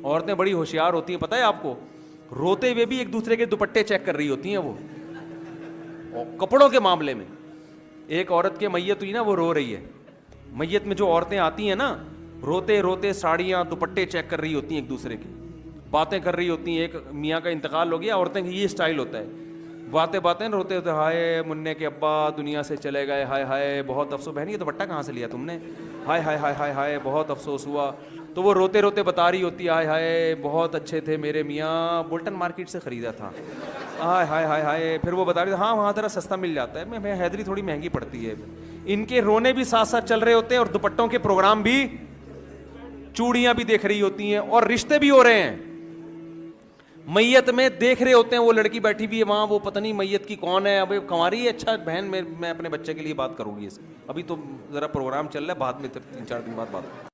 عورتیں بڑی ہوشیار ہوتی ہیں, پتہ ہے آپ کو, روتے ہوئے بھی ایک دوسرے کے دوپٹے چیک کر رہی ہوتی ہیں وہ, کپڑوں کے معاملے میں. ایک عورت کے میت ہوئی نا, وہ رو رہی ہے. میت میں جو عورتیں آتی ہیں نا, روتے روتے ساڑیاں دوپٹے چیک کر رہی ہوتی ہیں ایک دوسرے کے, باتیں کر رہی ہوتی ہیں. ایک میاں کا انتقال ہو گیا, عورتیں یہ اسٹائل ہوتا ہے, باتیں روتے ہوتے, ہائے منع کے ابا دنیا سے چلے گئے, ہائے ہائے بہت افسوس, بہن یہ دوپٹہ کہاں سے لیا تم نے, ہائے ہائے ہائے ہائے ہائے بہت افسوس ہوا. تو وہ روتے روتے بتا رہی ہوتی ہے, ہائے ہائے بہت اچھے تھے میرے میاں, بولٹن مارکیٹ سے خریدا تھا, ہائے ہائے ہائے ہائے. پھر وہ بتا رہی ہاں وہاں ذرا سستا مل جاتا ہے, میں حیدری تھوڑی مہنگی پڑتی ہے. ان کے رونے بھی ساتھ ساتھ چل رہے ہوتے ہیں, اور دوپٹوں کے پروگرام بھی, چوڑیاں بھی دیکھ رہی ہوتی ہیں, اور رشتے بھی ہو رہے ہیں. میت میں دیکھ رہے ہوتے ہیں, وہ لڑکی بیٹھی بھی ہے وہاں, وہ پتہ نہیں میت کی کون ہے, اب کنواری ہے, اچھا بہن میں اپنے بچے کے لیے بات کروں گی, ابھی تو ذرا پروگرام چل رہا ہے, بعد میں 3-4 دن بعد بات.